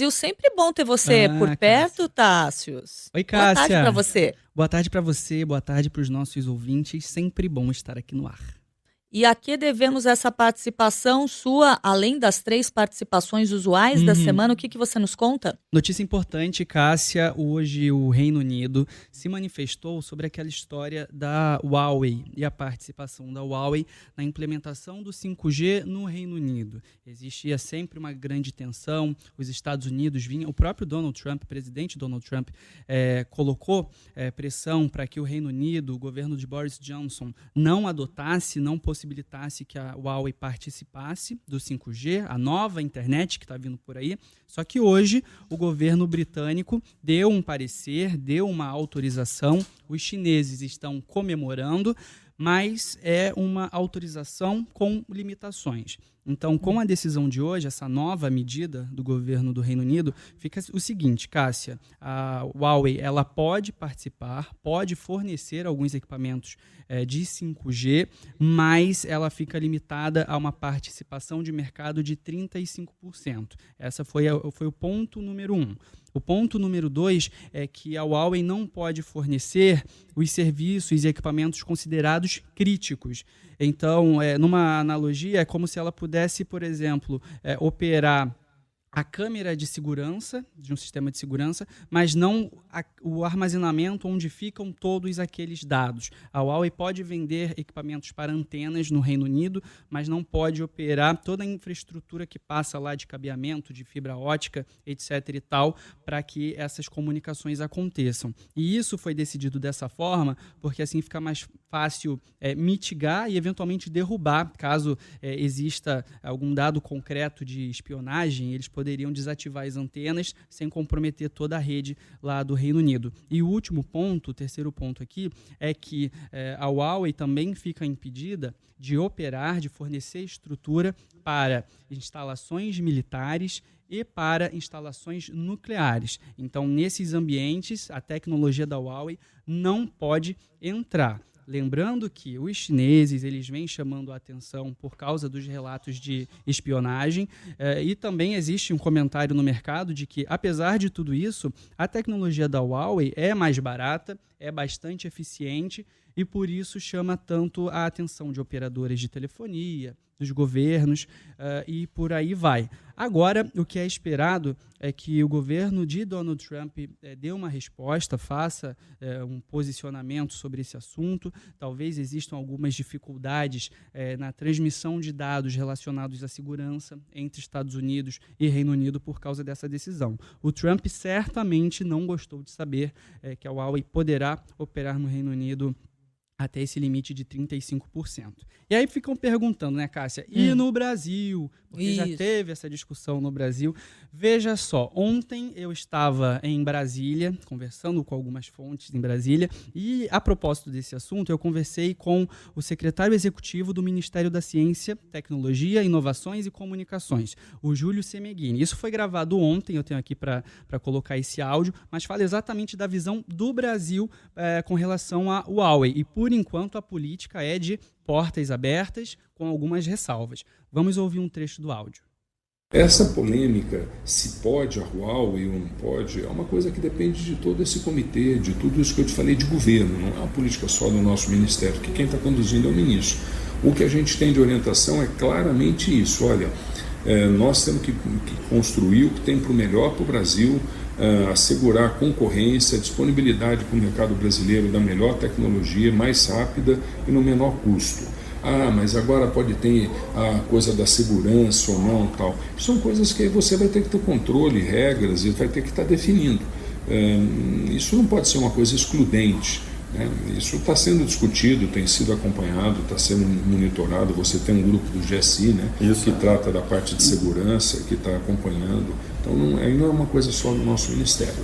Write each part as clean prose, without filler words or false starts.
Brasil, sempre bom ter você por perto, Cássia. Tássios. Oi, Boa tarde para Cássia. você. Boa tarde para você, boa tarde para os nossos ouvintes. Sempre bom estar aqui no ar. E a que devemos essa participação sua, além das 3 participações usuais da Uhum. semana? O que você nos conta? Notícia importante, Cássia. Hoje o Reino Unido se manifestou sobre aquela história da Huawei e a participação da Huawei na implementação do 5G no Reino Unido. Existia sempre uma grande tensão. Os Estados Unidos vinham, o próprio Donald Trump, o presidente Donald Trump, colocou pressão para que o Reino Unido, o governo de Boris Johnson, não adotasse, não possibilitasse que a Huawei participasse do 5G, a nova internet que está vindo por aí. Só que hoje o governo britânico deu um parecer, deu uma autorização. Os chineses estão comemorando, mas é uma autorização com limitações. Então, com a decisão de hoje, essa nova medida do governo do Reino Unido, fica o seguinte, Cássia, a Huawei ela pode participar, pode fornecer alguns equipamentos de 5G, mas ela fica limitada a uma participação de mercado de 35%. Essa foi o ponto número 1. O ponto número 2 é que a Huawei não pode fornecer os serviços e equipamentos considerados críticos. Então, numa analogia, é como se ela pudesse, por exemplo, operar a câmera de segurança, de um sistema de segurança, mas não o armazenamento onde ficam todos aqueles dados. A Huawei pode vender equipamentos para antenas no Reino Unido, mas não pode operar toda a infraestrutura que passa lá de cabeamento, de fibra ótica, etc. e tal, para que essas comunicações aconteçam. E isso foi decidido dessa forma, porque assim fica mais fácil mitigar e eventualmente derrubar, caso exista algum dado concreto de espionagem, eles poderiam desativar as antenas sem comprometer toda a rede lá do Reino Unido. E o último ponto, o terceiro ponto aqui, é que a Huawei também fica impedida de operar, de fornecer estrutura para instalações militares e para instalações nucleares. Então, nesses ambientes, a tecnologia da Huawei não pode entrar. Lembrando que os chineses eles vêm chamando a atenção por causa dos relatos de espionagem e também existe um comentário no mercado de que, apesar de tudo isso, a tecnologia da Huawei é mais barata, é bastante eficiente e por isso chama tanto a atenção de operadoras de telefonia, dos governos e por aí vai. Agora, o que é esperado é que o governo de Donald Trump dê uma resposta, faça um posicionamento sobre esse assunto. Talvez existam algumas dificuldades na transmissão de dados relacionados à segurança entre Estados Unidos e Reino Unido por causa dessa decisão. O Trump certamente não gostou de saber que a Huawei poderá operar no Reino Unido até esse limite de 35%. E aí ficam perguntando, né, Cássia? E no Brasil? Porque já teve essa discussão no Brasil. Veja só, ontem eu estava em Brasília, conversando com algumas fontes em Brasília, e a propósito desse assunto, eu conversei com o secretário executivo do Ministério da Ciência, Tecnologia, Inovações e Comunicações, o Júlio Semeghini. Isso foi gravado ontem, eu tenho aqui para colocar esse áudio, mas fala exatamente da visão do Brasil com relação à Huawei. E, por enquanto, a política é de portas abertas, com algumas ressalvas. Vamos ouvir um trecho do áudio. Essa polêmica, se pode a Huawei ou não pode, é uma coisa que depende de todo esse comitê, de tudo isso que eu te falei de governo. Não é uma política só do nosso ministério, que quem está conduzindo é o ministro. O que a gente tem de orientação é claramente isso. Olha, nós temos que construir o que tem para o melhor para o Brasil, assegurar a concorrência, a disponibilidade para o mercado brasileiro da melhor tecnologia, mais rápida e no menor custo. Mas agora pode ter a coisa da segurança ou não, tal. São coisas que você vai ter que ter controle, regras, e vai ter que estar definindo. Isso não pode ser uma coisa excludente. Isso está sendo discutido, tem sido acompanhado, está sendo monitorado. Você tem um grupo do GSI, que trata da parte de segurança, que está acompanhando. Então, aí não é uma coisa só do nosso ministério.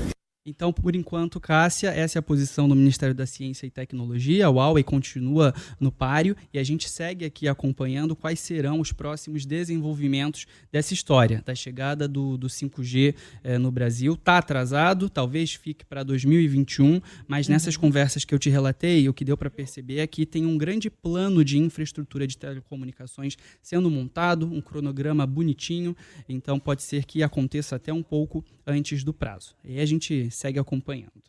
Então, por enquanto, Cássia, essa é a posição do Ministério da Ciência e Tecnologia. A Huawei continua no páreo e a gente segue aqui acompanhando quais serão os próximos desenvolvimentos dessa história, da chegada do 5G no Brasil. Está atrasado, talvez fique para 2021, mas nessas conversas que eu te relatei, o que deu para perceber é que tem um grande plano de infraestrutura de telecomunicações sendo montado, um cronograma bonitinho, então pode ser que aconteça até um pouco antes do prazo. E a gente segue acompanhando.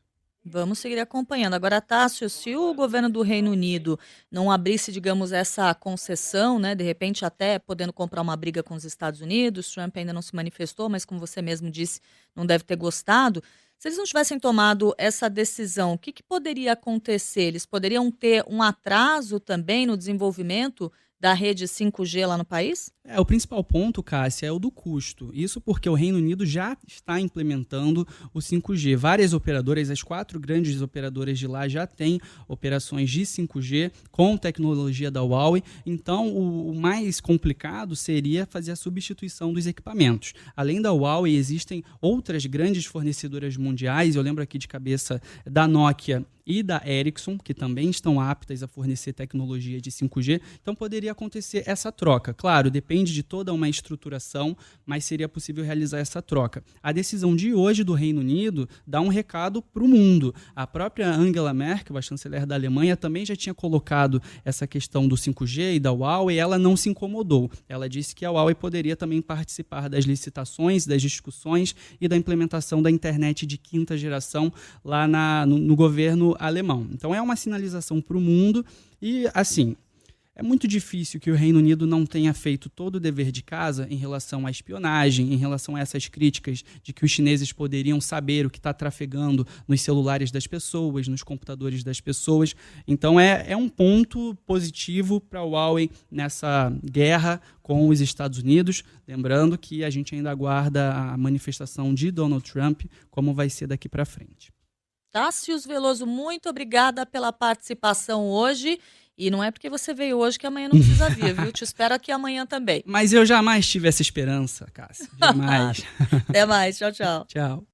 Vamos seguir acompanhando. Agora, Tássio, se o governo do Reino Unido não abrisse, digamos, essa concessão, né, de repente até podendo comprar uma briga com os Estados Unidos, Trump ainda não se manifestou, mas como você mesmo disse, não deve ter gostado. Se eles não tivessem tomado essa decisão, o que poderia acontecer? Eles poderiam ter um atraso também no desenvolvimento da rede 5G lá no país? O principal ponto, Cássia, é o do custo. Isso porque o Reino Unido já está implementando o 5G. Várias operadoras, as 4 grandes operadoras de lá já têm operações de 5G com tecnologia da Huawei. Então, o mais complicado seria fazer a substituição dos equipamentos. Além da Huawei, existem outras grandes fornecedoras mundiais. Eu lembro aqui de cabeça da Nokia e da Ericsson, que também estão aptas a fornecer tecnologia de 5G. Então, poderia acontecer essa troca. Claro, depende de toda uma estruturação, mas seria possível realizar essa troca. A decisão de hoje do Reino Unido dá um recado para o mundo. A própria Angela Merkel, a chanceler da Alemanha, também já tinha colocado essa questão do 5G e da Huawei, e ela não se incomodou. Ela disse que a Huawei poderia também participar das licitações, das discussões e da implementação da internet de 5ª geração lá no governo alemão. Então é uma sinalização para o mundo e, assim, é muito difícil que o Reino Unido não tenha feito todo o dever de casa em relação à espionagem, em relação a essas críticas de que os chineses poderiam saber o que está trafegando nos celulares das pessoas, nos computadores das pessoas. Então é um ponto positivo para a Huawei nessa guerra com os Estados Unidos. Lembrando que a gente ainda aguarda a manifestação de Donald Trump, como vai ser daqui para frente. Tássio Veloso, muito obrigada pela participação hoje. E não é porque você veio hoje que amanhã não precisa vir, viu? Te espero aqui amanhã também. Mas eu jamais tive essa esperança, Cássia. Jamais. Até mais. Tchau, tchau. Tchau.